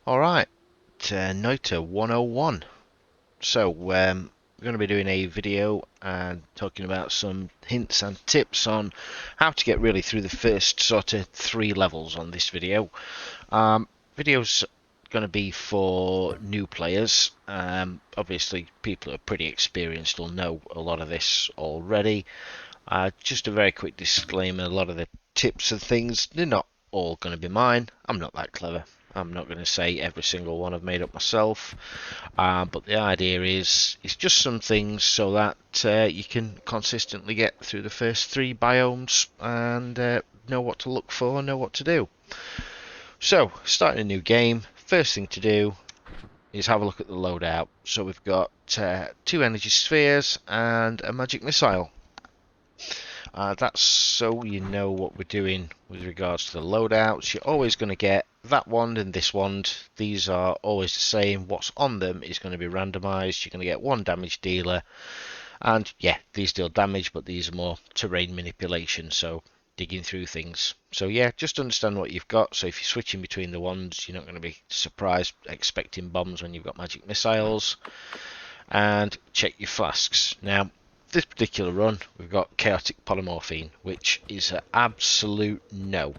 Alright, Noita 101. So, we're going to be doing a video and talking about some hints and tips on how to get really through the first sort of 3 levels on this video. Video's going to be for new players. Obviously, people who are pretty experienced will know a lot of this already. Just a very quick disclaimer, a lot of the tips and things, they're not all going to be mine. I'm not that clever. I'm not going to say every single one I've made up myself. But the idea is it's just some things so that you can consistently get through the first 3 biomes and know what to look for, know what to do. So, starting a new game, first thing to do is have a look at the loadout. So we've got 2 energy spheres and a magic missile. That's so you know what we're doing with regards to the loadouts. You're always going to get that wand and this wand. These are always the same. What's on them is going to be randomized. You're going to get 1 damage dealer, and yeah, these deal damage, but these are more terrain manipulation, so digging through things. So yeah, just understand what you've got. So if you're switching between the wands, you're not going to be surprised expecting bombs when you've got magic missiles. And check your flasks. Now, this particular run, we've got chaotic polymorphine, which is an absolute no.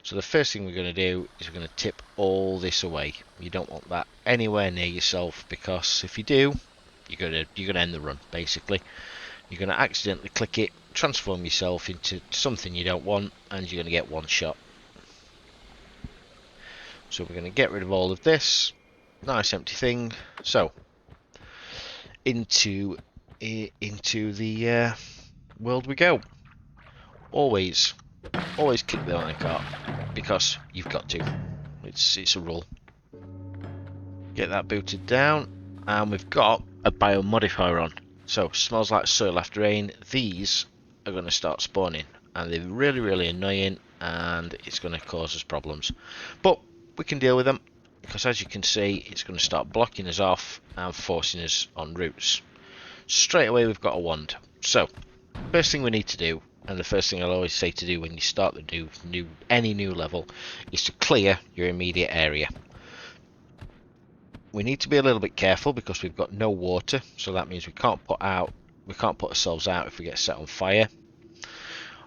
So the first thing we're going to do is we're going to tip all this away. You don't want that anywhere near yourself, because if you do, you're going to end the run. Basically, you're going to accidentally click it, transform yourself into something you don't want, and you're going to get 1 shot. So we're going to get rid of all of this nice empty thing. So into the world we go. Always kick the minecart, because you've got to. It's a rule. Get that booted down, and we've got a biomodifier on. So smells like soil after rain. These are going to start spawning, and they're really annoying, and it's going to cause us problems. But we can deal with them, because as you can see, it's going to start blocking us off and forcing us on routes. Straight away we've got a wand. So first thing we need to do, and the first thing I'll always say to do when you start the any new level, is to clear your immediate area. We need to be a little bit careful because we've got no water, so that means we can't put ourselves out if we get set on fire.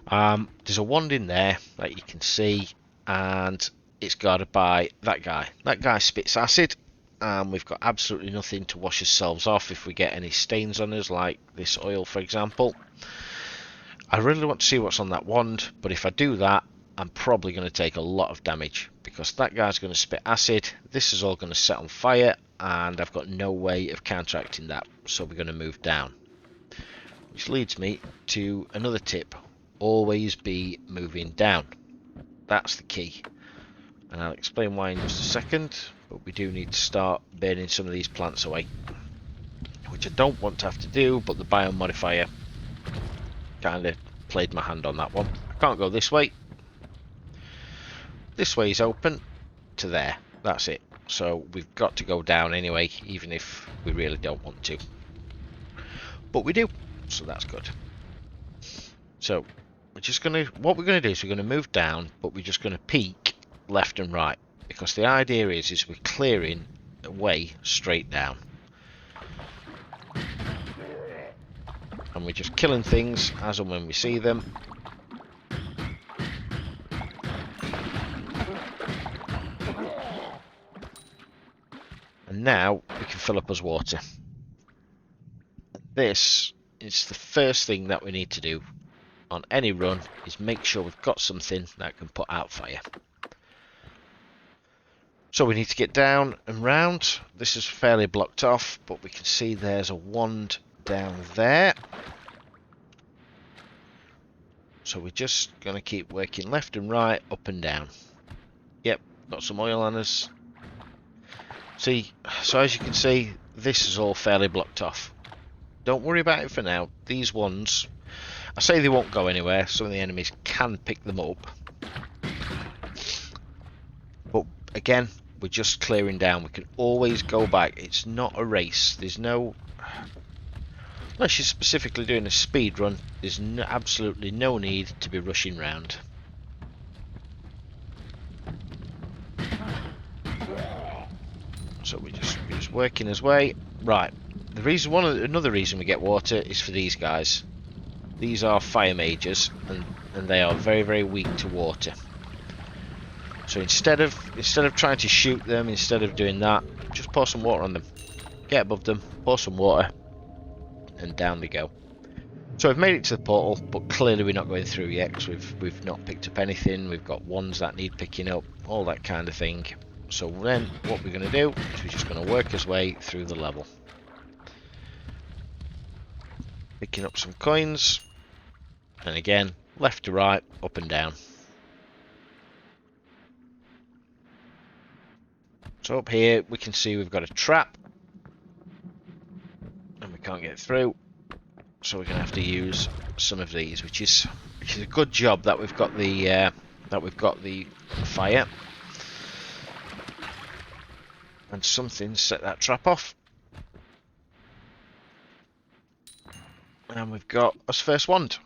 There's a wand in there that you can see, and it's guarded by that guy. That guy spits acid, and we've got absolutely nothing to wash ourselves off if we get any stains on us, like this oil for example. I really want to see what's on that wand, but if I do that, I'm probably going to take a lot of damage, because that guy's going to spit acid, this is all going to set on fire, and I've got no way of counteracting that, so we're going to move down. Which leads me to another tip: always be moving down. That's the key, and I'll explain why in just a second. But we do need to start burning some of these plants away, which I don't want to have to do, but the biome modifier kind of played my hand on that one. I can't go this way. This way is open to there. That's it. So we've got to go down anyway, even if we really don't want to. But we do, so that's good. So what we're gonna do is we're gonna move down, but we're just gonna peek left and right, because the idea is we're clearing a way straight down, and we're just killing things as and when we see them. And now we can fill up as water. This is the first thing that we need to do on any run, is make sure we've got something that can put out fire. So we need to get down and round. This is fairly blocked off, but we can see there's a wand down there. So we're just going to keep working left and right, up and down. Yep, got some oil on us. See, so as you can see, this is all fairly blocked off. Don't worry about it for now. These ones, I say they won't go anywhere. Some of the enemies can pick them up. But again, we're just clearing down. We can always go back. It's not a race. There's no... Unless you're specifically doing a speed run, there's absolutely no need to be rushing round. So we're just working his way. Right. The reason, another reason we get water is for these guys. These are fire mages, and they are very, very weak to water. So instead of trying to shoot them, instead of doing that, just pour some water on them. Get above them, pour some water, and down they go. So we've made it to the portal, but clearly we're not going through yet because we've not picked up anything. We've got ones that need picking up, all that kind of thing. So then what we're going to do is we're just going to work his way through the level. Picking up some coins, and again, left to right, up and down. So up here we can see we've got a trap, and we can't get through. So we're going to have to use some of these, which is a good job that we've got the fire, and something set that trap off. And we've got us first wand.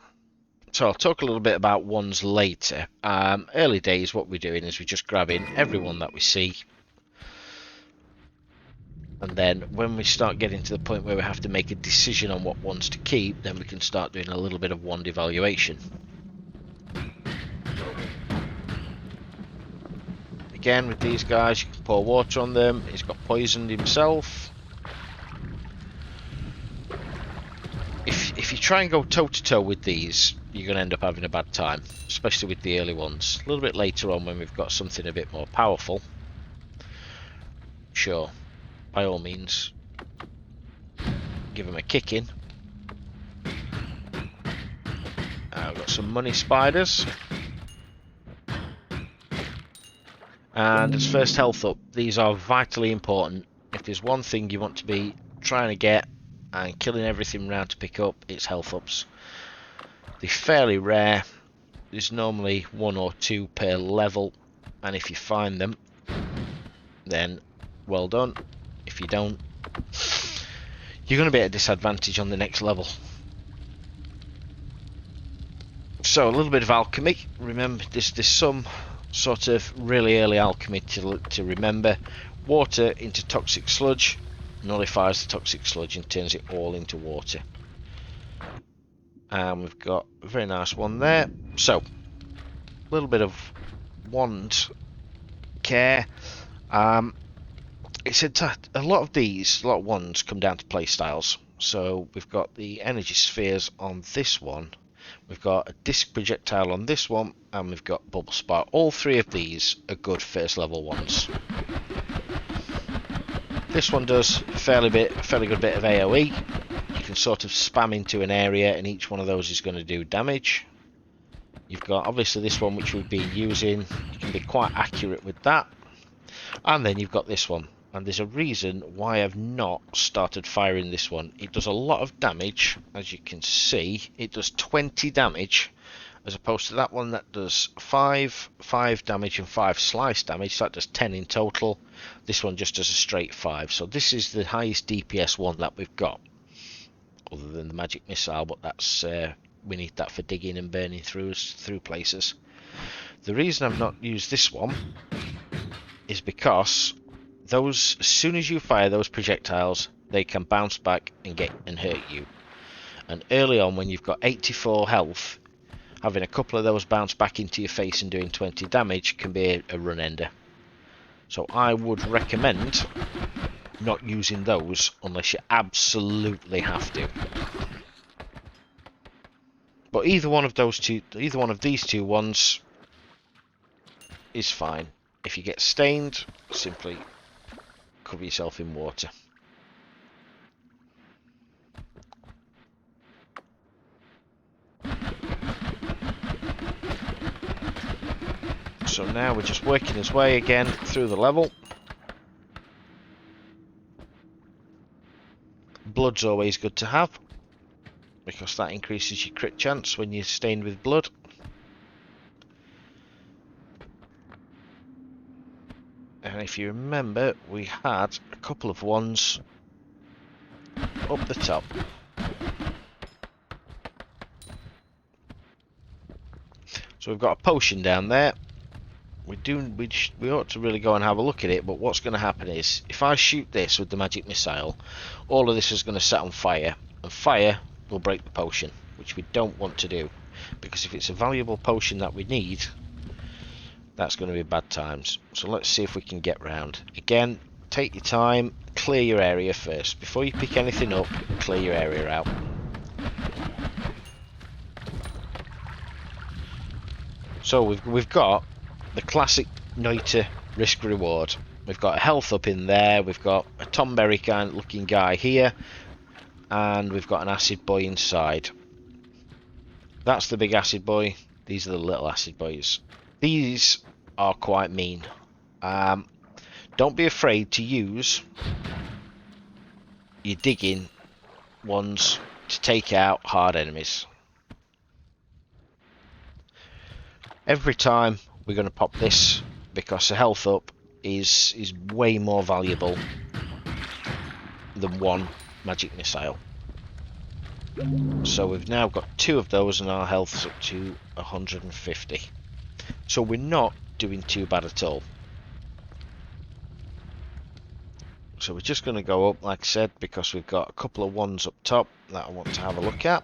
So I'll talk a little bit about wands later. Early days, what we're doing is we're just grabbing everyone that we see. And then when we start getting to the point where we have to make a decision on what wands to keep, then we can start doing a little bit of wand evaluation. Again, with these guys, you can pour water on them. He's got poisoned himself. If you try and go toe-to-toe with these, you're going to end up having a bad time, especially with the early ones. A little bit later on, when we've got something a bit more powerful, sure, by all means, give them a kicking. We've got some money spiders. And as first health up, these are vitally important. If there's one thing you want to be trying to get and killing everything around to pick up, it's health ups. They're fairly rare. There's normally 1 or 2 per level, and if you find them, then well done. If you don't, you're going to be at a disadvantage on the next level. So a little bit of alchemy. Remember, there's some sort of really early alchemy to remember. Water into toxic sludge nullifies the toxic sludge and turns it all into water. And we've got a very nice one there. So a little bit of wand care. It's a lot of wands come down to play styles. So we've got the energy spheres on this one, we've got a disc projectile on this one, and we've got bubble spark. All 3 of these are good first level ones. This one does a fairly good bit of AoE. You can sort of spam into an area, and each one of those is going to do damage. You've got obviously this one, which we've been using. You can be quite accurate with that. And then you've got this one, and there's a reason why I've not started firing this one. It does a lot of damage, as you can see. It does 20 damage, as opposed to that one that does 5 damage and 5 slice damage. So that does 10 in total. This one just does a straight 5. So this is the highest DPS one that we've got, other than the magic missile, but that's we need that for digging and burning through places. The reason I've not used this one is because those, as soon as you fire those projectiles, they can bounce back and hurt you. And early on, when you've got 84 health, having a couple of those bounce back into your face and doing 20 damage can be a run ender. So I would recommend not using those unless you absolutely have to. But either one of these two ones is fine. If you get stained, simply cover yourself in water. So now we're just working his way again through the level. Blood's always good to have, because that increases your crit chance when you're stained with blood. And if you remember, we had a couple of ones up the top. So we've got a potion down there. we ought to really go and have a look at it. But what's going to happen is, if I shoot this with the magic missile, all of this is going to set on fire, and fire will break the potion, which we don't want to do, because if it's a valuable potion that we need, that's going to be bad times. So let's see if we can get round. Again, take your time, clear your area first. Before you pick anything up, clear your area out. So we've got the classic Noita risk reward. We've got a health up in there, we've got a Tom Berry kind of looking guy here, and we've got an acid boy inside. That's the big acid boy, these are the little acid boys. These are quite mean. Don't be afraid to use your digging ones to take out hard enemies. Every time we're going to pop this, because the health up is way more valuable than one magic missile. So we've now got 2 of those and our health's up to 150. So we're not doing too bad at all. So we're just going to go up, like I said, because we've got a couple of ones up top that I want to have a look at.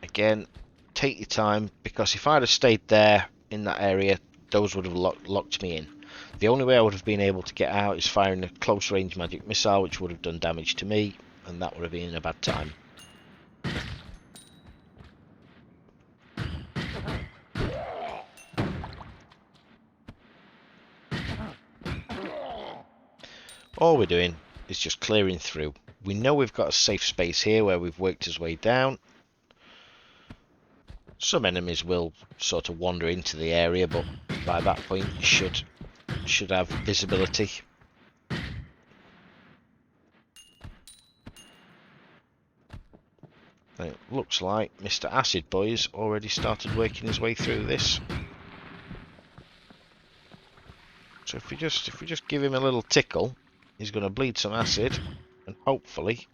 Again, take your time, because if I'd have stayed there in that area, those would have locked me in. The only way I would have been able to get out is firing a close range magic missile, which would have done damage to me, and that would have been a bad time. All we're doing is just clearing through. We know we've got a safe space here where we've worked his way down. Some enemies will sort of wander into the area, but by that point you should have visibility. And it looks like Mr. Acid Boy's already started working his way through this. So if we just give him a little tickle, he's going to bleed some acid, and hopefully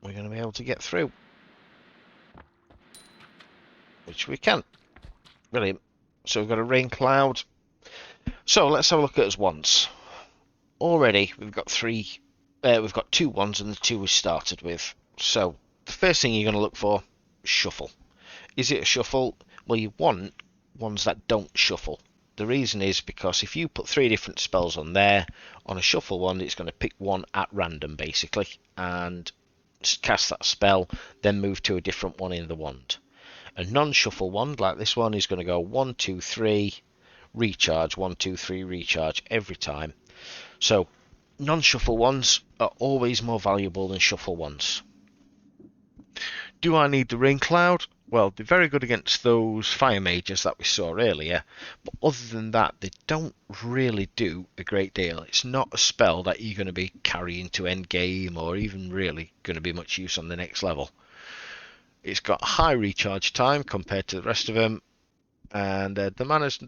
we're going to be able to get through. Which we can. Brilliant. So we've got a rain cloud. So let's have a look at us once. Already we've got 2 ones and the 2 we started with. So the first thing you're going to look for is shuffle. Is it a shuffle? Well, you want ones that don't shuffle. The reason is because if you put 3 different spells on there, on a shuffle one, it's going to pick one at random basically and cast that spell, then move to a different one in the wand. A non-shuffle wand like this one is going to go 1, 2, 3, recharge, 1, 2, 3, recharge every time. So non-shuffle ones are always more valuable than shuffle ones. Do I need the rain cloud? Well, they're very good against those fire mages that we saw earlier, but other than that, they don't really do a great deal. It's not a spell that you're going to be carrying to end game or even really going to be much use on the next level. It's got high recharge time compared to the rest of them, and the mana's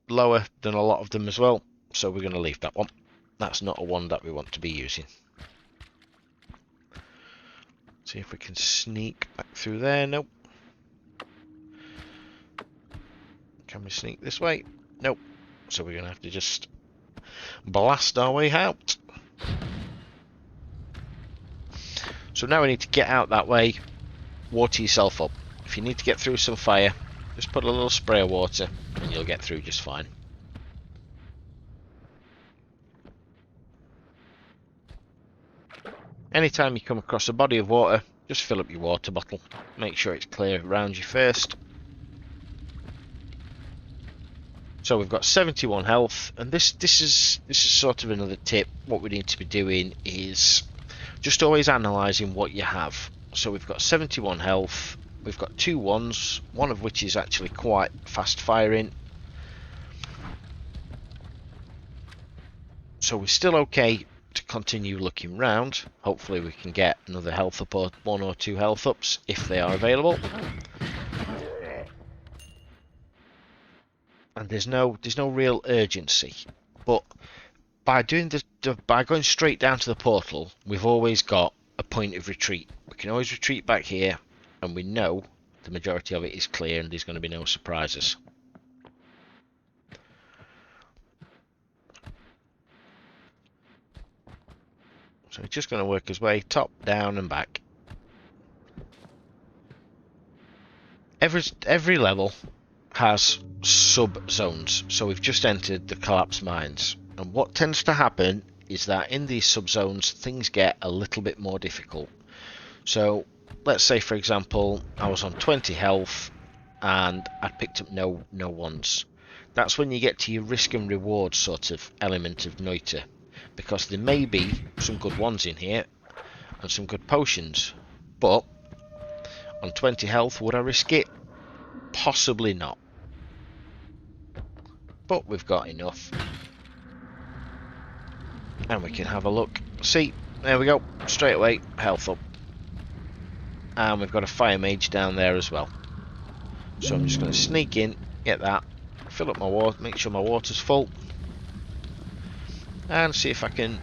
lower than a lot of them as well, so we're going to leave that one. That's not a one that we want to be using. See if we can sneak back through there. Nope. Can we sneak this way? Nope. So we're going to have to just blast our way out. So now we need to get out that way, water yourself up. If you need to get through some fire, just put a little spray of water and you'll get through just fine. Anytime you come across a body of water, just fill up your water bottle. Make sure it's clear around you first. So we've got 71 health, and this is sort of another tip. What we need to be doing is just always analysing what you have. So we've got 71 health, we've got 2 ones, one of which is actually quite fast firing. So we're still okay to continue looking round. Hopefully we can get another health up or 1 or 2 health ups if they are available. And there's no real urgency, but by doing by going straight down to the portal, we've always got a point of retreat. We can always retreat back here, and we know the majority of it is clear, and there's going to be no surprises. So he's just going to work his way top, down, and back. Every level has sub-zones, so we've just entered the collapsed mines. And what tends to happen is that in these sub-zones, things get a little bit more difficult. So, let's say, for example, I was on 20 health, and I picked up no ones. That's when you get to your risk and reward sort of element of Noita, because there may be some good ones in here, and some good potions, but on 20 health, would I risk it? Possibly not. But we've got enough. And we can have a look. See, there we go. Straight away, health up. And we've got a fire mage down there as well. So I'm just going to sneak in, get that, fill up my water, make sure my water's full, and see if I can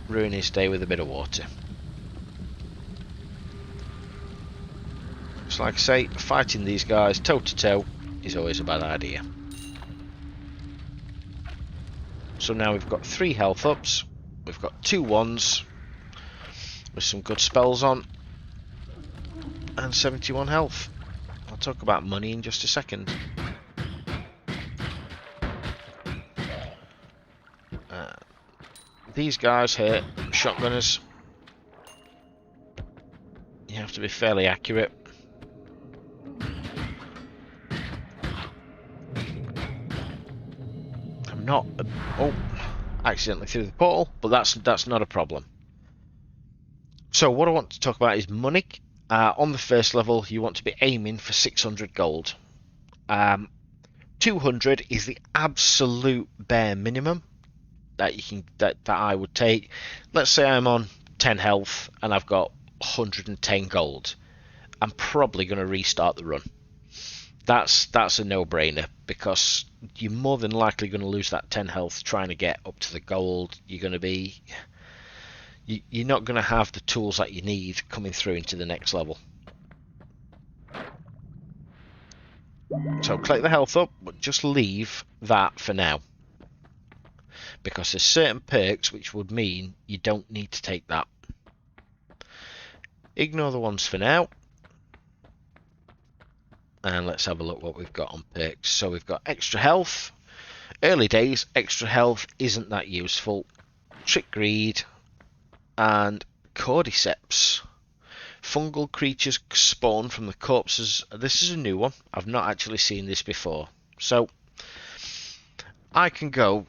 ruin his day with a bit of water. So like I say, fighting these guys toe to toe is always a bad idea. So now we've got 3 health ups, we've got 2 ones with some good spells on, and 71 health. I'll talk about money in just a second. These guys here, shotgunners, you have to be fairly accurate. I'm not... oh, accidentally through the portal, but that's not a problem. So what I want to talk about is money. On the first level, you want to be aiming for 600 gold. 200 is the absolute bare minimum that you can that I would take. Let's say I'm on 10 health and I've got 110 gold. I'm probably going to restart the run. That's a no-brainer, because you're more than likely going to lose that 10 health trying to get up to the gold. You're not going to have the tools that you need coming through into the next level. So collect the health up, but just leave that for now, because there's certain perks which would mean you don't need to take that. Ignore the ones for now, and let's have a look what we've got on perks. So we've got extra health. Early days, extra health isn't that useful. Trick Greed and Cordyceps. Fungal creatures spawn from the corpses. This is a new one. I've not actually seen this before. So I can go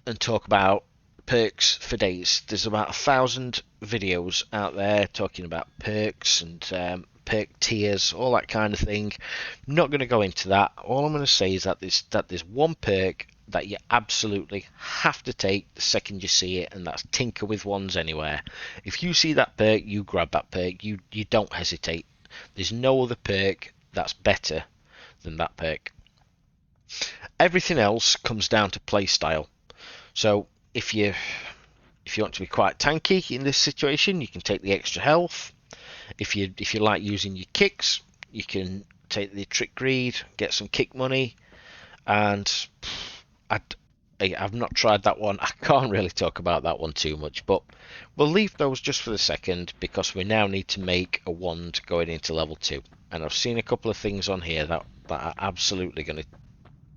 and talk about perks for days. There's about 1,000 videos out there talking about perks and perk tiers, all that kind of thing. I'm not going to go into that. All I'm going to say is that there's one perk that you absolutely have to take the second you see it, and that's Tinker with Wands Anywhere. If you see that perk, you grab that perk. You don't hesitate. There's no other perk that's better than that perk. Everything else comes down to playstyle. So if you want to be quite tanky in this situation, you can take the extra health. If you like using your kicks, you can take the Trick Greed, get some kick money, and I've not tried that one. I can't really talk about that one too much, but we'll leave those just for the second, because we now need to make a wand going into level 2. And I've seen a couple of things on here that are absolutely going to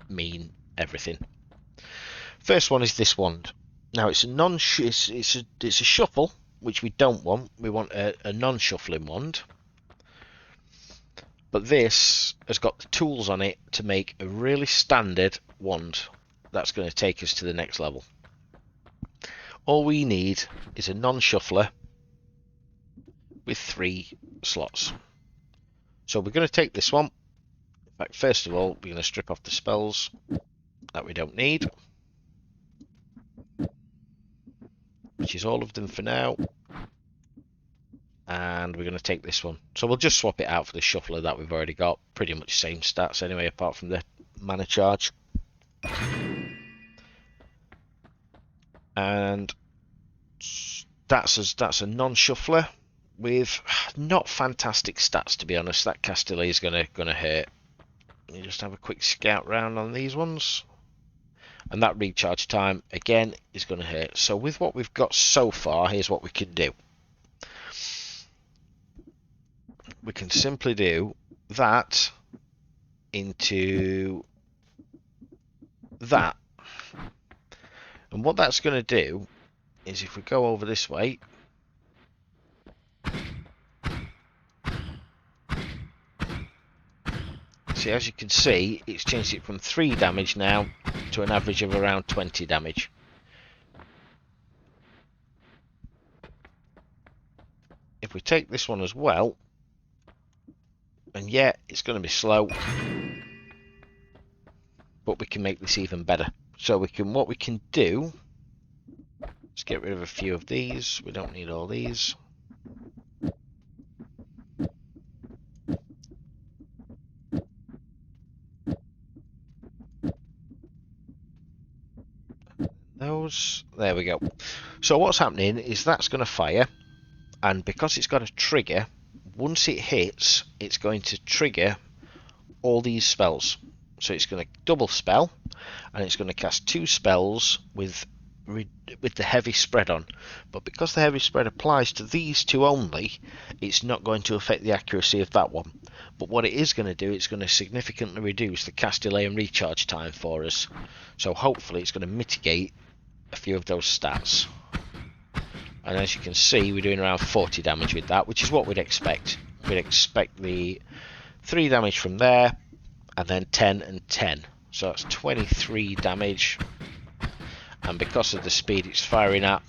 mean everything. First one is this wand. Now it's a shuffle, which we don't want. We want a non-shuffling wand. But this has got the tools on it to make a really standard wand that's going to take us to the next level. All we need is a non-shuffler with 3 slots. So we're going to take this one. In fact, first of all, we're going to strip off the spells that we don't need, which is all of them for now. And we're going to take this one. So we'll just swap it out for the shuffler that we've already got. Pretty much same stats anyway, apart from the mana charge. And that's a non-shuffler with not fantastic stats, to be honest. That Castellet is gonna hurt. You just have a quick scout round on these ones, and that recharge time again is going to hurt. So with what we've got so far, here's what we can do. We can simply do that into that, and what that's going to do is, if we go over this way, see, as you can see, it's changed it from 3 damage now to an average of around 20 damage. If we take this one as well, and yeah, it's going to be slow, but we can make this even better. So what we can do, let's get rid of a few of these. We don't need all these. There we go. So what's happening is that's going to fire, and because it's got a trigger, once it hits, it's going to trigger all these spells. So it's going to double spell, and it's going to cast 2 spells with the heavy spread on. But because the heavy spread applies to these 2 only, it's not going to affect the accuracy of that one. But what it is going to do, it's going to significantly reduce the cast delay and recharge time for us. So hopefully it's going to mitigate a few of those stats. And as you can see, we're doing around 40 damage with that, which is what we'd expect. We'd expect the 3 damage from there, and then 10 and 10. So that's 23 damage. And because of the speed it's firing at,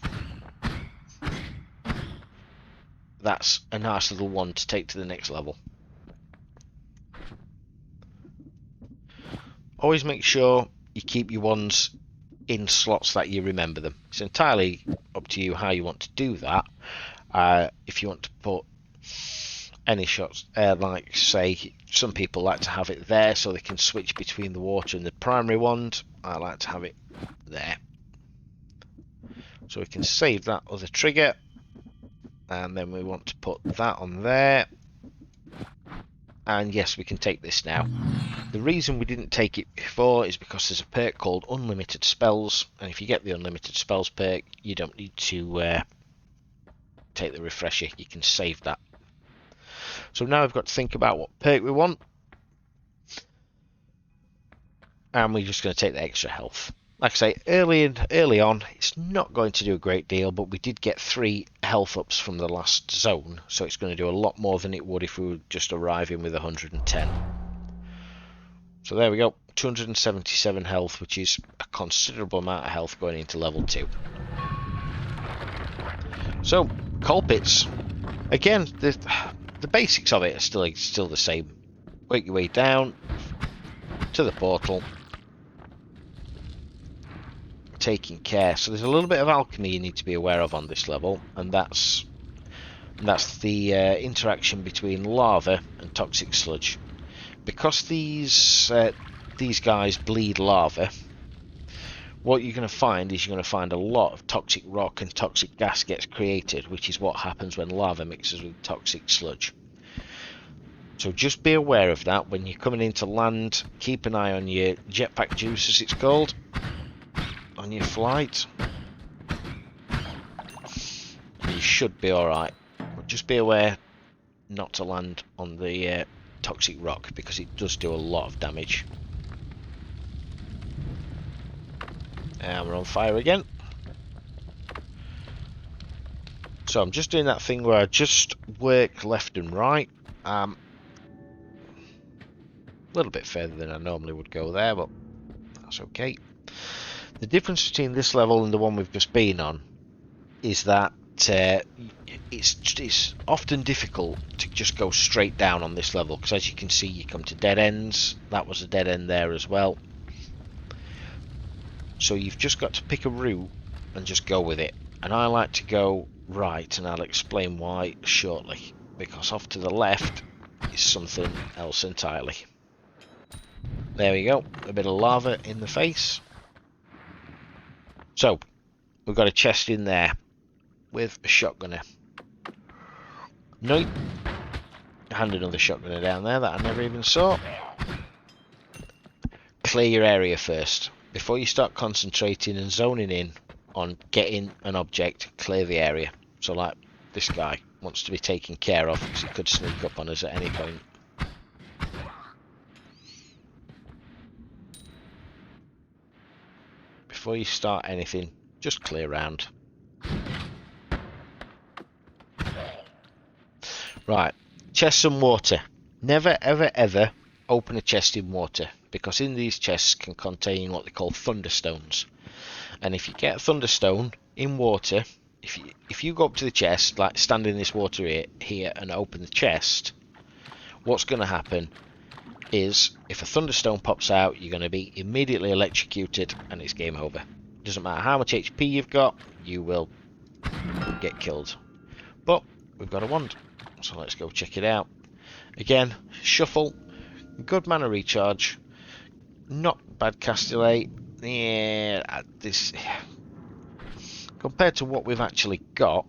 that's a nice little one to take to the next level. Always make sure you keep your ones in slots that you remember them. It's entirely up to you how you want to do that. If you want to put any shots, like say some people like to have it there so they can switch between the water and the primary wand, I like to have it there. So we can save that other trigger, and then we want to put that on there, and yes, we can take this now. The reason we didn't take it before is because there's a perk called Unlimited Spells, and if you get the Unlimited Spells perk, you don't need to take the refresher, you can save that. So now we've got to think about what perk we want, and we're just going to take the extra health. Like I say, early on, it's not going to do a great deal, but we did get 3 health ups from the last zone, so it's going to do a lot more than it would if we were just arriving with 110. So there we go, 277 health, which is a considerable amount of health going into level 2. So, coal pits. Again, the basics of it are still the same. Work your way down to the portal, taking care. So there's a little bit of alchemy you need to be aware of on this level, and that's the interaction between lava and toxic sludge. Because these guys bleed lava, what you're going to find is you're going to find a lot of toxic rock and toxic gas gets created, which is what happens when lava mixes with toxic sludge. So just be aware of that when you're coming into land. Keep an eye on your jetpack juice, as it's called, on your flight. You should be alright, but just be aware not to land on the toxic rock, because it does do a lot of damage. And we're on fire again. So I'm just doing that thing where I just work left and right. A little bit further than I normally would go there, but that's okay. The difference between this level and the one we've just been on is that it's often difficult to just go straight down on this level, because as you can see, you come to dead ends. That was a dead end there as well. So you've just got to pick a route and just go with it. And I like to go right, and I'll explain why shortly, because off to the left is something else entirely. There we go, a bit of lava in the face. So we've got a chest in there with a shotgunner. Noita, hand another shotgunner down there that I never even saw. Clear your area first. Before you start concentrating and zoning in on getting an object, clear the area. So like this guy wants to be taken care of because he could sneak up on us at any point. Before you start anything, just clear around. Right, chests and water. Never ever ever open a chest in water, because in these chests can contain what they call thunderstones. And if you get a thunderstone in water, if you go up to the chest, like stand in this water here and open the chest, what's going to happen is if a thunderstone pops out, you're going to be immediately electrocuted and it's game over. Doesn't matter how much HP you've got, you will get killed. But we've got a wand, so let's go check it out. Again, shuffle, good mana recharge, not bad cast delay. Yeah, this compared to what we've actually got,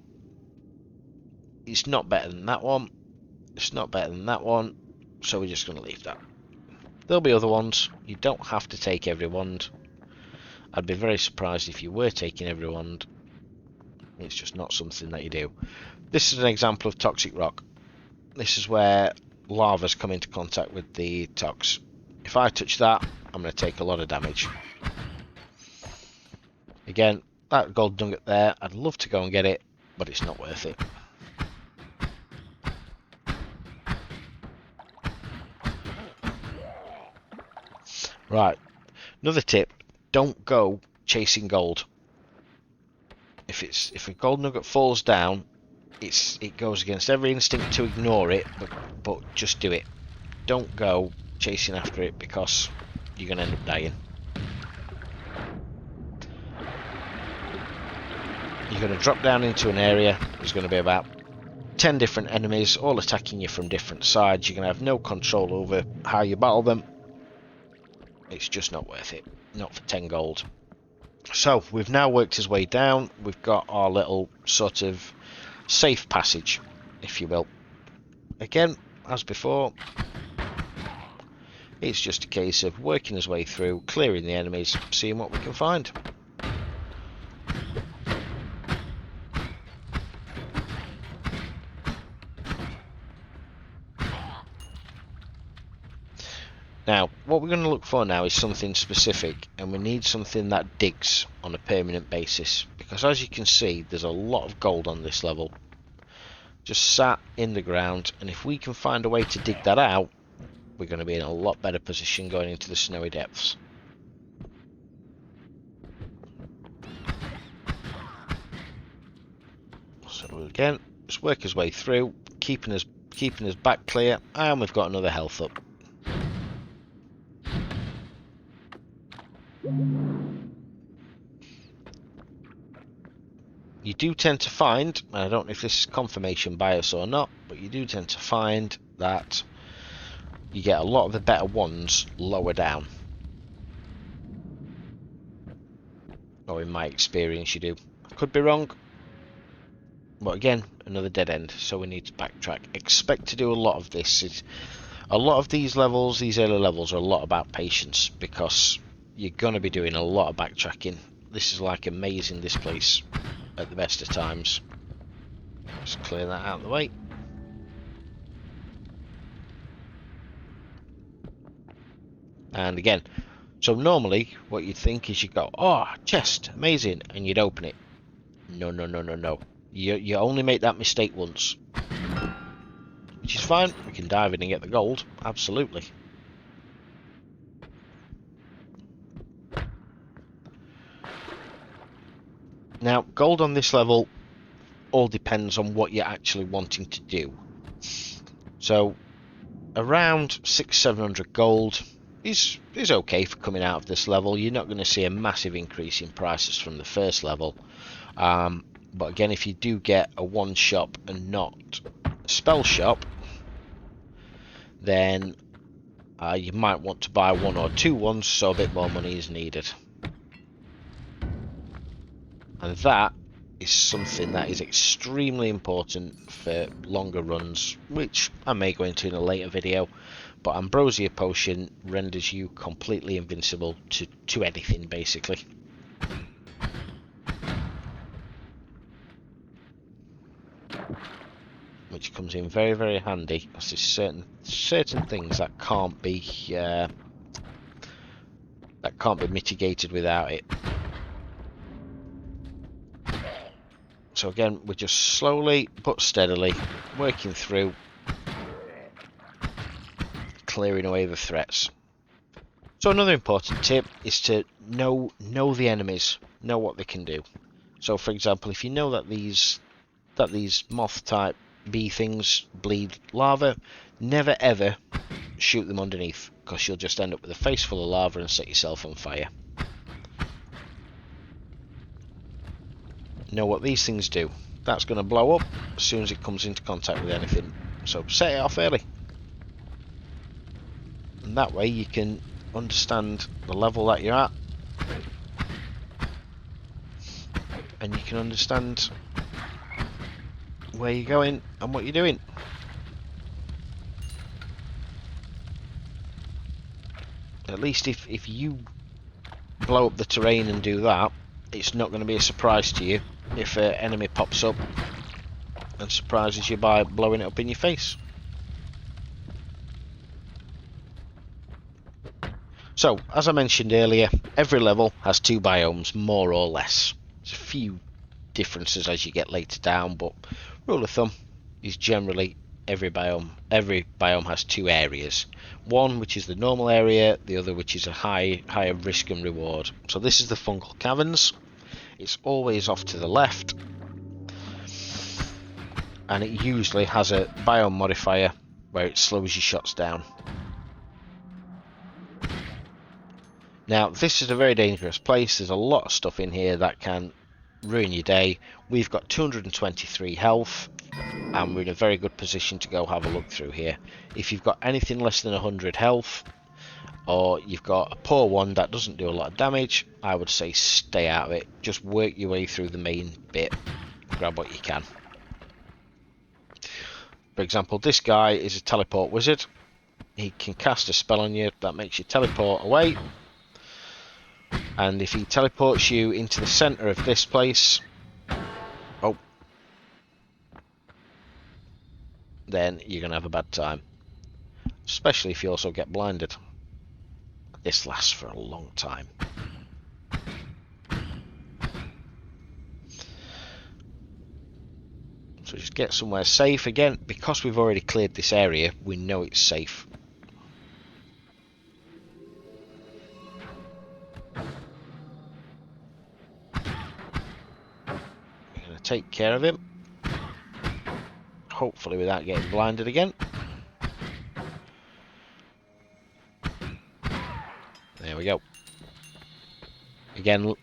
it's not better than that one. It's not better than that one, so we're just going to leave that. There'll be other ones. You don't have to take every wand. I'd be very surprised if you were taking every wand. It's just not something that you do. This is an example of toxic rock. This is where lava's come into contact with the tox. If I touch that, I'm going to take a lot of damage. Again, that gold nugget there, I'd love to go and get it, but it's not worth it. Right, another tip, don't go chasing gold. If a gold nugget falls down, it goes against every instinct to ignore it, but just do it. Don't go chasing after it, because you're going to end up dying. You're going to drop down into an area, there's going to be about 10 different enemies, all attacking you from different sides. You're going to have no control over how you battle them. It's just not worth it, not for 10 gold. So, we've now worked his way down, we've got our little sort of safe passage, if you will. Again, as before, it's just a case of working his way through, clearing the enemies, seeing what we can find. Now, what we're going to look for now is something specific, and we need something that digs on a permanent basis, because as you can see, there's a lot of gold on this level, just sat in the ground, and if we can find a way to dig that out, we're going to be in a lot better position going into the snowy depths. So again, just work his way through, keeping his back clear, and we've got another health up. You do tend to find, and I don't know if this is confirmation bias or not, but you do tend to find that you get a lot of the better ones lower down. Or in my experience you do. I could be wrong, but again, another dead end, so we need to backtrack. Expect to do a lot of this. A lot of these levels, these early levels, are a lot about patience, because you're going to be doing a lot of backtracking. This is like amazing, this place, at the best of times. Just clear that out of the way. And again, so normally what you'd think is you go, oh, chest, amazing, and you'd open it. No, no, no, no, no. You only make that mistake once. Which is fine, we can dive in and get the gold, absolutely. Now, gold on this level all depends on what you're actually wanting to do. So, around 600-700 gold is okay for coming out of this level. You're not going to see a massive increase in prices from the first level. But again, if you do get a one shop and not a spell shop, then you might want to buy one or two ones, so a bit more money is needed. And that is something that is extremely important for longer runs, which I may go into in a later video. But Ambrosia Potion renders you completely invincible to anything, basically. Which comes in very, very handy, because there's certain things that can't be mitigated without it. So again, we're just slowly but steadily working through, clearing away the threats. So another important tip is to know the enemies, know what they can do. So for example, if you know that these moth type bee things bleed lava, never ever shoot them underneath, because you'll just end up with a face full of lava and set yourself on fire. Know what these things do. That's going to blow up as soon as it comes into contact with anything. So set it off early. And that way you can understand the level that you're at. And you can understand where you're going and what you're doing. At least if you blow up the terrain and do that, it's not going to be a surprise to you if an enemy pops up and surprises you by blowing it up in your face. So, as I mentioned earlier, every level has 2 biomes, more or less. There's a few differences as you get later down, but rule of thumb is generally every biome has 2 areas. One which is the normal area, the other which is a higher risk and reward. So this is the fungal caverns. It's always off to the left, and it usually has a biome modifier where it slows your shots down. Now this is a very dangerous place. There's a lot of stuff in here that can ruin your day. We've got 223 health, and we're in a very good position to go have a look through here. If you've got anything less than 100 health, or you've got a poor one that doesn't do a lot of damage, I would say stay out of it. Just work your way through the main bit, grab what you can. For example, this guy is a teleport wizard. He can cast a spell on you that makes you teleport away, and if he teleports you into the center of this place, then you're going to have a bad time. Especially if you also get blinded. This lasts for a long time. So just get somewhere safe. Again, because we've already cleared this area, we know it's safe. We're going to take care of him. Hopefully without getting blinded again. There we go. Again,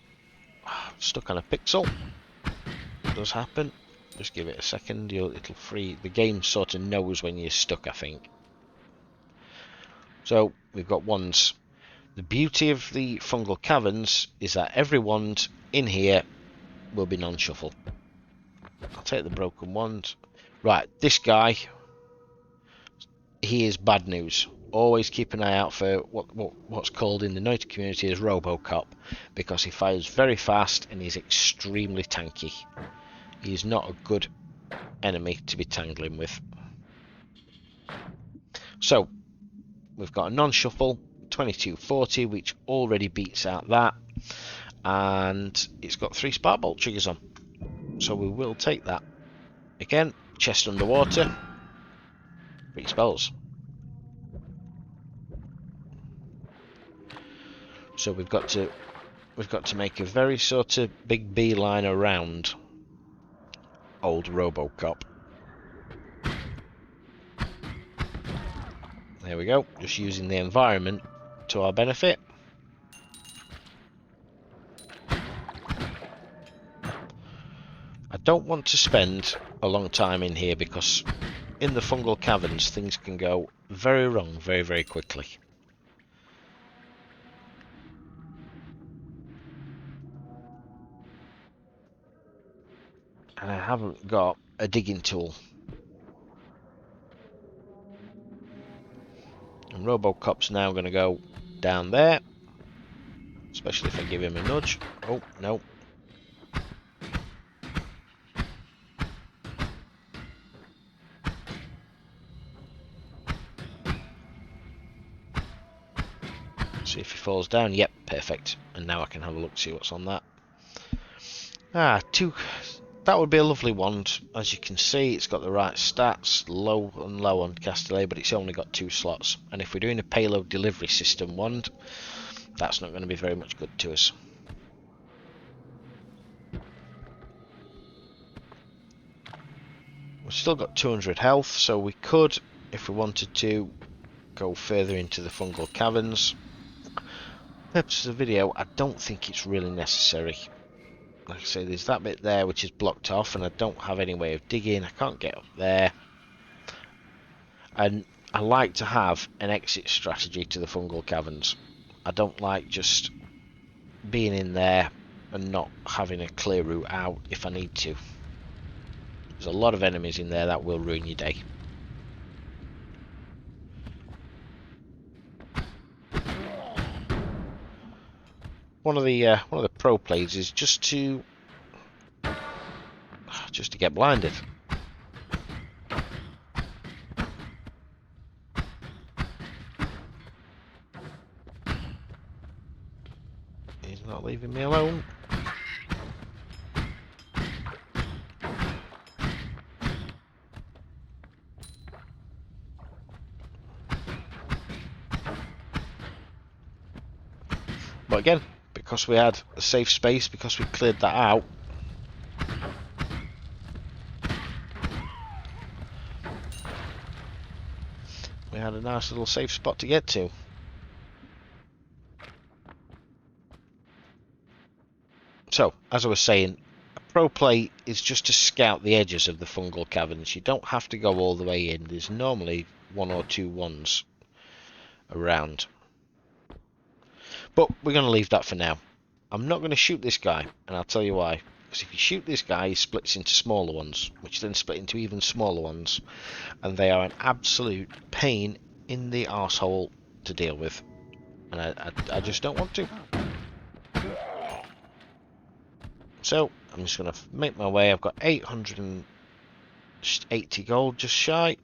stuck on a pixel. It does happen. Just give it a second. It'll free. The game sort of knows when you're stuck, I think. So we've got wands. The beauty of the fungal caverns is that every wand in here will be non-shuffle. I'll take the broken wand. Right, this guy, he is bad news. Always keep an eye out for what's called in the Noita community as Robocop, because he fires very fast and he's extremely tanky. He's not a good enemy to be tangling with. So we've got a non-shuffle 2240, which already beats out that, and it's got 3 spark bolt triggers on, so we will take that. Again, chest underwater, 3 spells. So we've got to make a very sort of big beeline around old Robocop. There we go, just using the environment to our benefit. I don't want to spend a long time in here, because in the fungal caverns things can go very wrong very, very quickly. and I haven't got a digging tool. And Robocop's now going to go down there, especially if I give him a nudge. Oh, no. See if he falls down. Yep, perfect. And now I can have a look, see what's on that. That would be a lovely wand. As you can see, it's got the right stats, low and low on Castellet, but it's only got 2 slots. And if we're doing a payload delivery system wand, that's not going to be very much good to us. We've still got 200 health, so we could, if we wanted to, go further into the fungal caverns. Purpose of the video, I don't think it's really necessary. Like I say, there's that bit there which is blocked off, and I don't have any way of digging. I can't get up there. And I like to have an exit strategy to the fungal caverns. I don't like just being in there and not having a clear route out if I need to. There's a lot of enemies in there that will ruin your day. One of the pro plays is just to get blinded. He's not leaving me alone. But again, because we had a safe space, because we cleared that out, we had a nice little safe spot to get to. So, as I was saying, a pro play is just to scout the edges of the fungal caverns. You don't have to go all the way in. There's normally 1 or 2 ones around. But we're going to leave that for now. I'm not going to shoot this guy, and I'll tell you why. Because if you shoot this guy, he splits into smaller ones, which then split into even smaller ones. And they are an absolute pain in the arsehole to deal with. And I just don't want to. So, I'm just going to make my way. I've got 880 gold, just shy.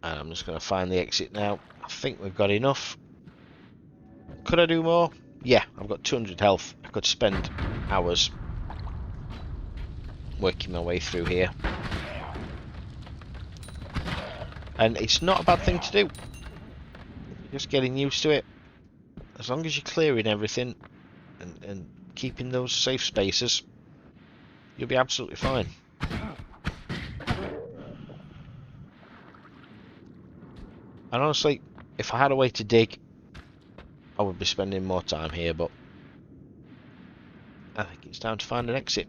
And I'm just going to find the exit now. I think we've got enough. Could I do more? Yeah, I've got 200 health. I could spend hours working my way through here. And it's not a bad thing to do. Just getting used to it. As long as you're clearing everything and keeping those safe spaces, you'll be absolutely fine. And honestly, if I had a way to dig, I would be spending more time here, but I think it's time to find an exit.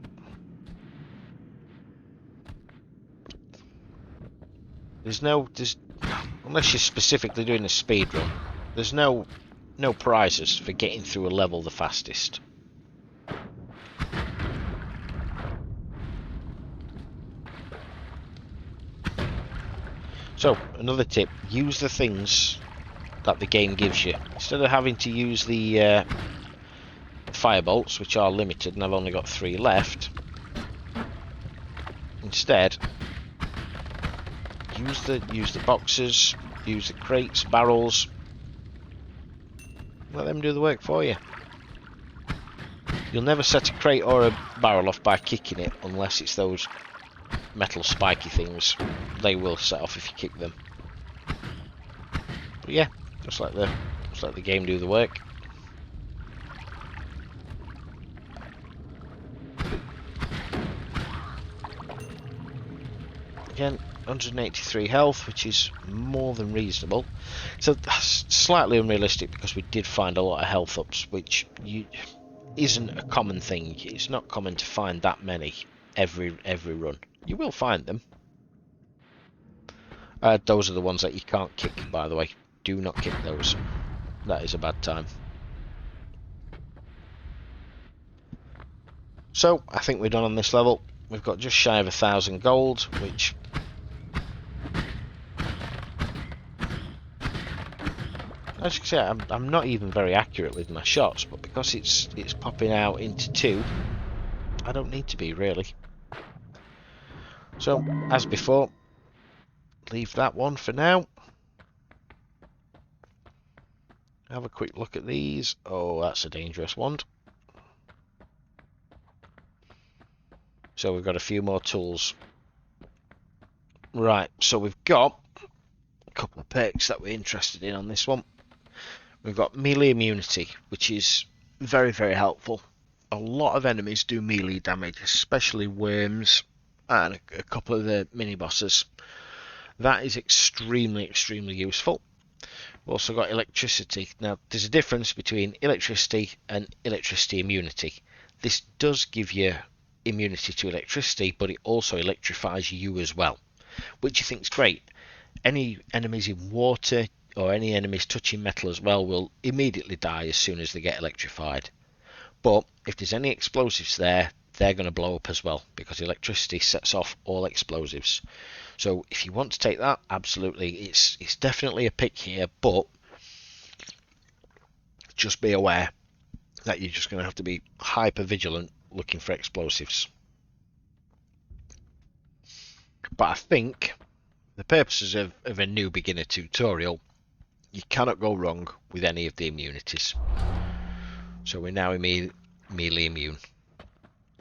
Unless you're specifically doing a speed run, there's no prizes for getting through a level the fastest. So, another tip, use the things that the game gives you. Instead of having to use the firebolts, which are limited, and I've only got 3 left, instead, use the boxes, use the crates, barrels. Let them do the work for you. You'll never set a crate or a barrel off by kicking it, unless it's those metal spiky things. They will set off if you kick them. But yeah, just let the game do the work. Again, 183 health, which is more than reasonable. So that's slightly unrealistic because we did find a lot of health ups, which isn't a common thing. It's not common to find that many every run. You will find them. Those are the ones that you can't kick, by the way. Do not kick those. That is a bad time. So I think we're done on this level. We've got just shy of 1,000 gold, which as you can see, I'm not even very accurate with my shots, but because it's popping out into 2, I don't need to be really. So as before, leave that one for now. Have a quick look at these. Oh, that's a dangerous one. So we've got a few more tools. Right, so we've got a couple of perks that we're interested in on this one. We've got melee immunity, which is very, very helpful. A lot of enemies do melee damage, especially worms and a couple of the mini bosses. That is extremely, extremely useful. We've also got electricity. Now, there's a difference between electricity and electricity immunity. This does give you immunity to electricity, but it also electrifies you as well, which you think is great. Any enemies in water or any enemies touching metal as well will immediately die as soon as they get electrified. But if there's any explosives there, they're going to blow up as well, because electricity sets off all explosives. So if you want to take that, absolutely, it's definitely a pick here, but just be aware that you're just going to have to be hyper vigilant looking for explosives. But I think the purposes of a new beginner tutorial, you cannot go wrong with any of the immunities. So we're now melee immune.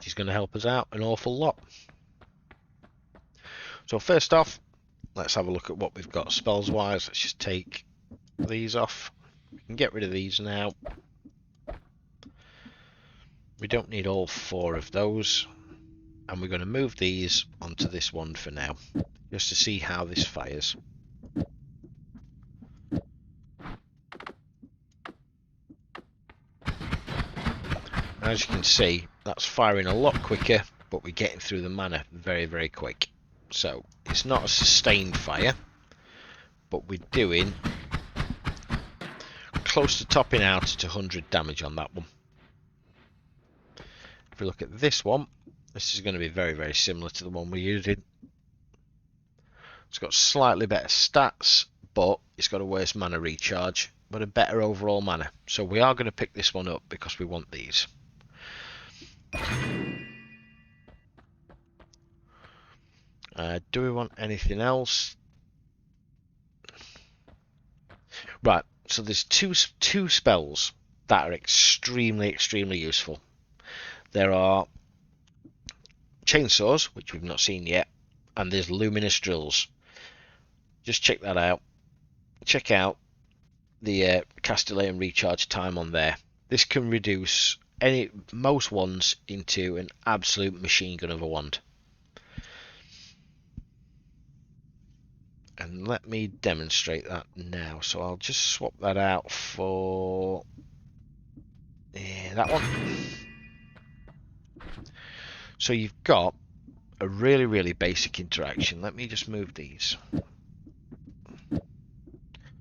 She's going to help us out an awful lot. So first off, let's have a look at what we've got spells wise. Let's just take these off. We can get rid of these now. We don't need all 4 of those, and we're going to move these onto this one for now, just to see how this fires. As you can see, that's firing a lot quicker, but we're getting through the mana very, very quick. So it's not a sustained fire, but we're doing close to topping out at 100 damage on that one. If we look at this one, this is going to be very, very similar to the one we're using. It's got slightly better stats, but it's got a worse mana recharge, but a better overall mana. So we are going to pick this one up because we want these. Do we want anything else? Right, so there's two spells that are extremely, extremely useful. There are chainsaws, which we've not seen yet, and there's luminous drills. Just check that out. Check out the Castellan recharge time on there. This can reduce most ones into an absolute machine gun of a wand. And let me demonstrate that now. So I'll just swap that out for that one. So you've got a really, really basic interaction. Let me just move these.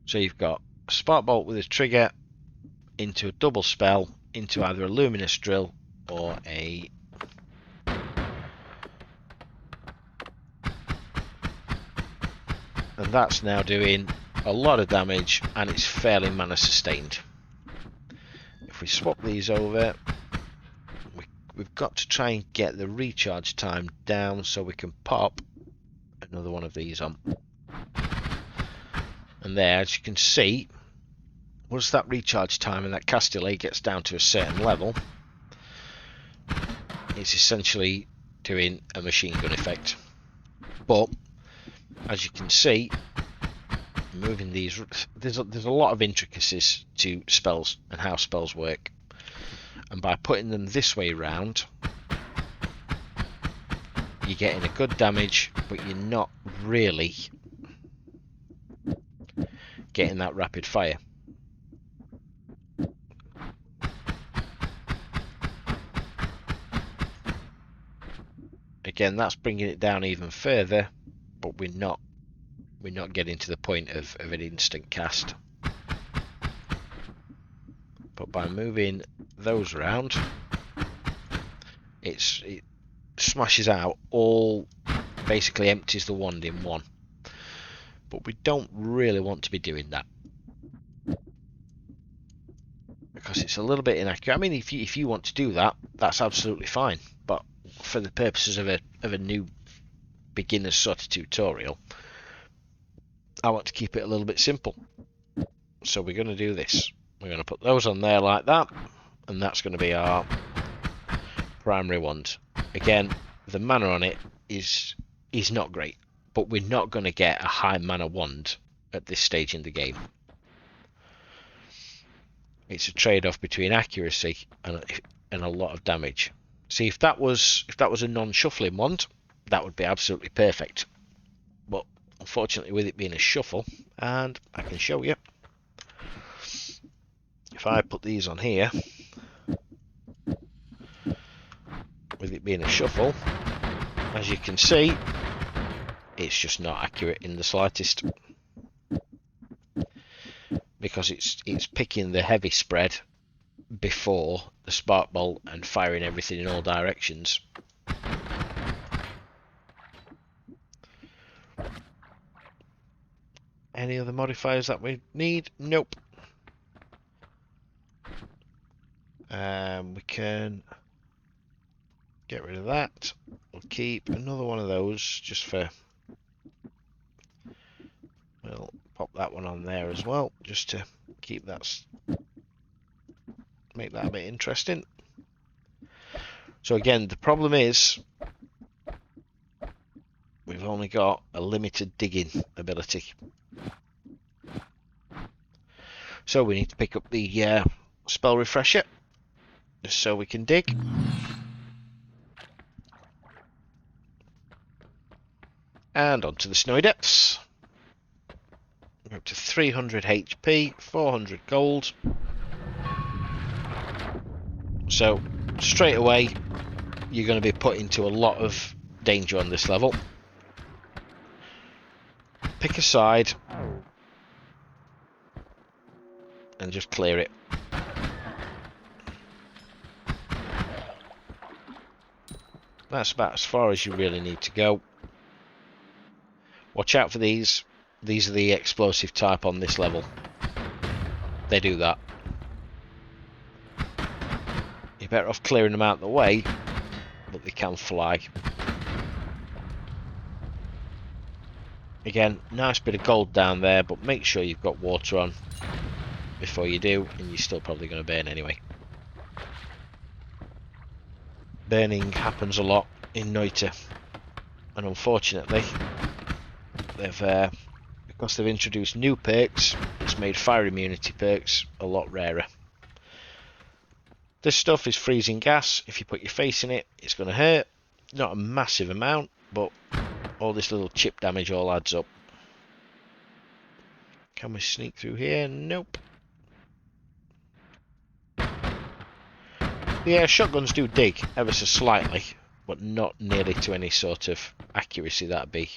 So you've got a spark bolt with a trigger into a double spell into either a luminous drill or a and that's now doing a lot of damage, and it's fairly mana sustained. If we swap these over, we've got to try and get the recharge time down so we can pop another one of these on. And there, as you can see, once that recharge time and that Castellan gets down to a certain level, it's essentially doing a machine gun effect. But as you can see, moving these, there's a lot of intricacies to spells and how spells work, and by putting them this way round, you're getting a good damage, but you're not really getting that rapid fire. Again, that's bringing it down even further, but we're not getting to the point of an instant cast. But by moving those around, it smashes out all, basically empties the wand in one. But we don't really want to be doing that, because it's a little bit inaccurate. I mean, if you want to do that, that's absolutely fine. But for the purposes of a new beginner's sort of tutorial, I want to keep it a little bit simple. So we're going to do this. We're going to put those on there like that, and that's going to be our primary wand. Again, the mana on it is not great, but we're not going to get a high mana wand at this stage in the game. It's a trade-off between accuracy and a lot of damage. See, if that was a non-shuffling wand, that would be absolutely perfect. But unfortunately, with it being a shuffle, and I can show you, if I put these on here, with it being a shuffle, as you can see, it's just not accurate in the slightest, because it's picking the heavy spread before the spark bolt and firing everything in all directions. Any other modifiers that we need? Nope. We can get rid of that. We'll keep another one of those just for... We'll pop that one on there as well, just to keep that... make that a bit interesting. So again, the problem is we've only got a limited digging ability. So we need to pick up the spell refresher, just so we can dig. And onto the snowy depths. We're up to 300 HP, 400 gold. So straight away, you're going to be put into a lot of danger on this level. Pick a side and just clear it. That's about as far as you really need to go. Watch out for these. These are the explosive type on this level. They do that. You're better off clearing them out of the way, but they can fly. Again, nice bit of gold down there, but make sure you've got water on before you do, and you're still probably going to burn anyway. Burning happens a lot in Noita, and unfortunately, because they've introduced new perks, it's made fire immunity perks a lot rarer. This stuff is freezing gas. If you put your face in it, it's going to hurt. Not a massive amount, but all this little chip damage all adds up. Can we sneak through here? Nope. Yeah, shotguns do dig ever so slightly, but not nearly to any sort of accuracy that'd be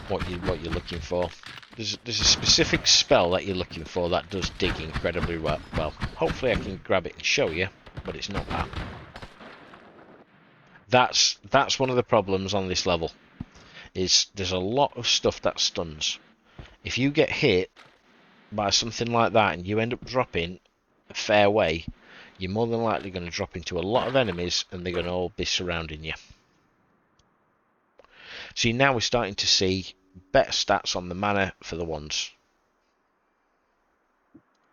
what you're looking for. There's a specific spell that you're looking for that does dig incredibly well. Hopefully I can grab it and show you, but it's not that. That's one of the problems on this level, is there's a lot of stuff that stuns. If you get hit by something like that and you end up dropping a fair way, you're more than likely going to drop into a lot of enemies and they're going to all be surrounding you. See, now we're starting to see better stats on the mana for the wands.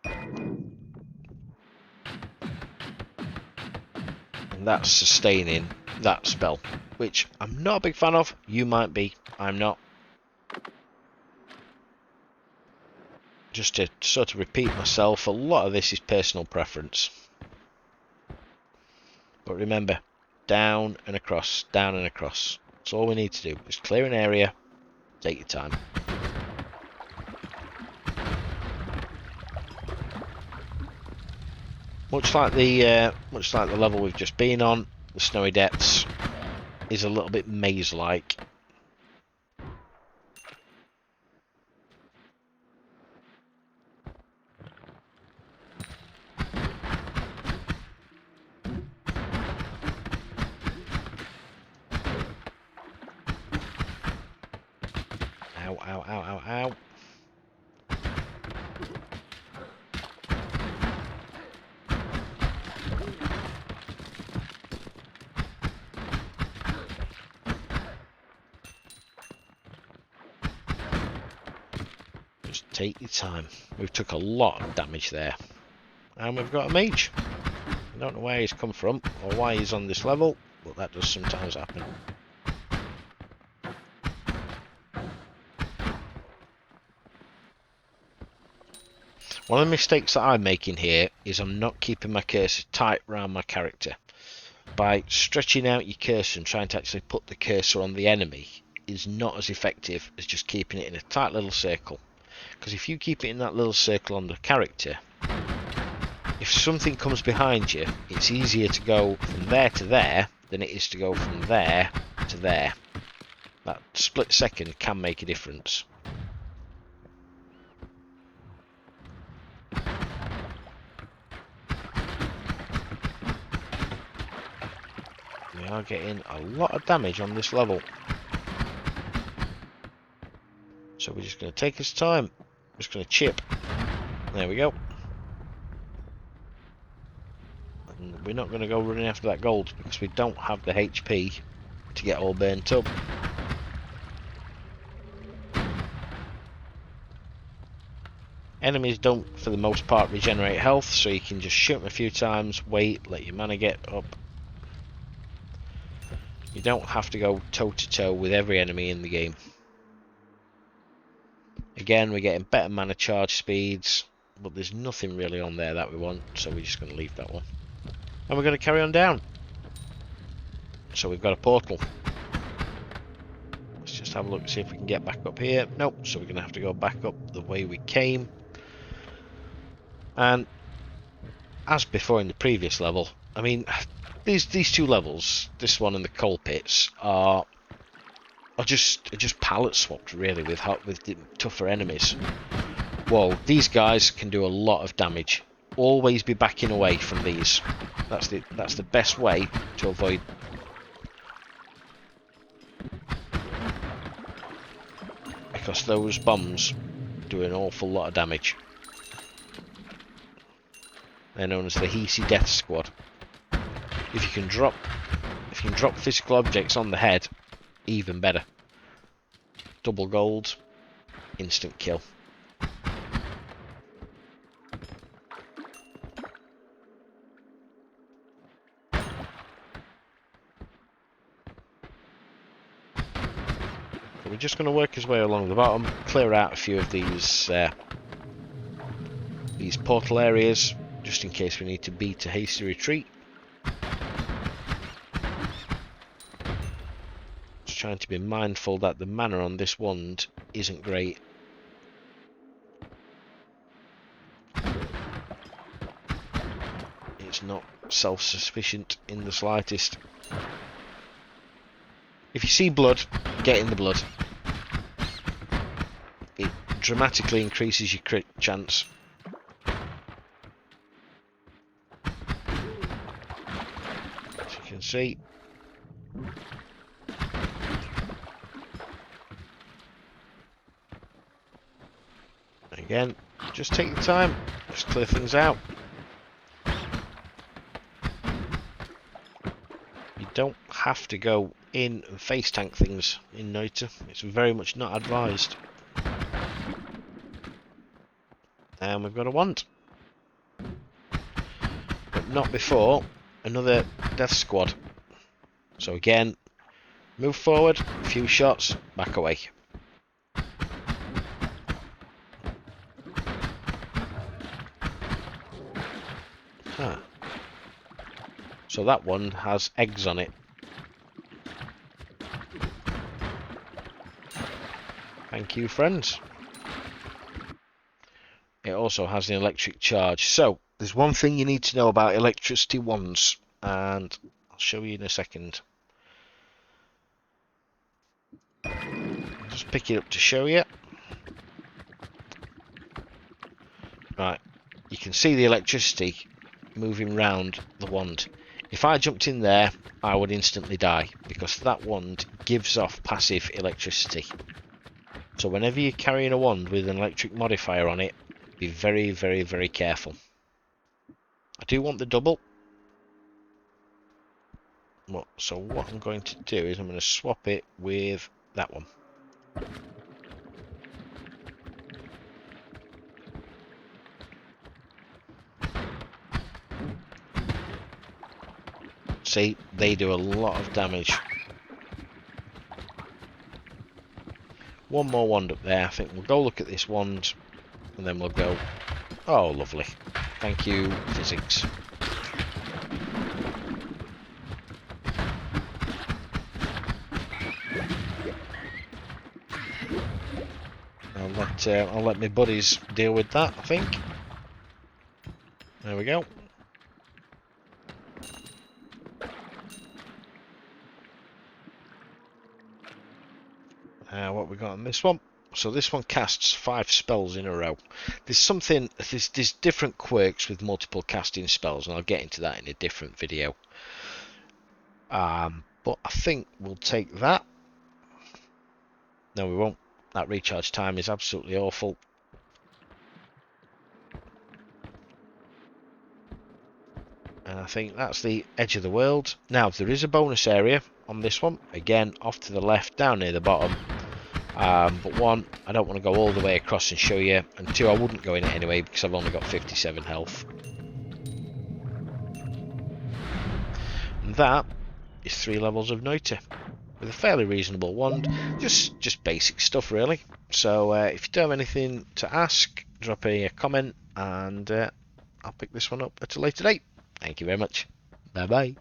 And that's sustaining that spell, which I'm not a big fan of. You might be, I'm not. Just to sort of repeat myself, a lot of this is personal preference. But remember, down and across, down and across. That's all we need to do. Just clear an area, take your time. Much like the level we've just been on, the snowy depths is a little bit maze-like. ow, ow, ow, ow. Just take your time. We've took a lot of damage there. And we've got a mage. I don't know where he's come from or why he's on this level, but that does sometimes happen. One of the mistakes that I'm making here is I'm not keeping my cursor tight around my character. By stretching out your cursor and trying to actually put the cursor on the enemy is not as effective as just keeping it in a tight little circle. Because if you keep it in that little circle on the character, if something comes behind you, it's easier to go from there to there than it is to go from there to there. That split second can make a difference. We are getting a lot of damage on this level. So we're just going to take his time. Just going to chip. There we go. And we're not going to go running after that gold because we don't have the HP to get all burnt up. Enemies don't, for the most part, regenerate health, so you can just shoot them a few times, wait, let your mana get up. You don't have to go toe-to-toe with every enemy in the game. Again, we're getting better mana charge speeds, but there's nothing really on there that we want, so we're just going to leave that one. And we're going to carry on down. So we've got a portal. Let's just have a look, see if we can get back up here. Nope, so we're going to have to go back up the way we came. And as before in the previous level, I mean, these two levels, this one and the coal pits, are just palette swapped really with the tougher enemies. Whoa, these guys can do a lot of damage. Always be backing away from these. That's the best way to avoid. Because those bombs do an awful lot of damage. They're known as the Heesy Death Squad. If you can drop physical objects on the head, even better. Double gold, instant kill. We're just going to work his way along the bottom, clear out a few of these portal areas, just in case we need to beat a hasty retreat. Just trying to be mindful that the mana on this wand isn't great. It's not self-sufficient in the slightest. If you see blood, get in the blood. It dramatically increases your crit chance. As you can see. Again, just take your time, just clear things out. You don't have to go in and face tank things in Noita. It's very much not advised. And we've got a wand. But not before another death squad. So again, move forward, a few shots, back away. So that one has eggs on it. Thank you, friends. It also has an electric charge. So, there's one thing you need to know about electricity wands, and I'll show you in a second. Just pick it up to show you. Right, you can see the electricity moving round the wand. If I jumped in there, I would instantly die, because that wand gives off passive electricity. So whenever you're carrying a wand with an electric modifier on it, be very, very, very careful. I do want the double. So what I'm going to do is I'm going to swap it with that one. See, they do a lot of damage. One more wand up there. I think we'll go look at this wand and then we'll go. Oh, lovely. Thank you, physics. I'll let my buddies deal with that, I think. There we go. What we got on this one? So this one casts 5 spells in a row. There's different quirks with multiple casting spells, and I'll get into that in a different video. But I think we'll take that. No, we won't. That recharge time is absolutely awful. And I think that's the edge of the world. Now, there is a bonus area on this one. Again, off to the left, down near the bottom. But one, I don't want to go all the way across and show you. And two, I wouldn't go in it anyway because I've only got 57 health. And that is 3 levels of Noita with a fairly reasonable wand. Just basic stuff, really. So if you do have anything to ask, drop a comment and I'll pick this one up at a later date. Thank you very much. Bye bye.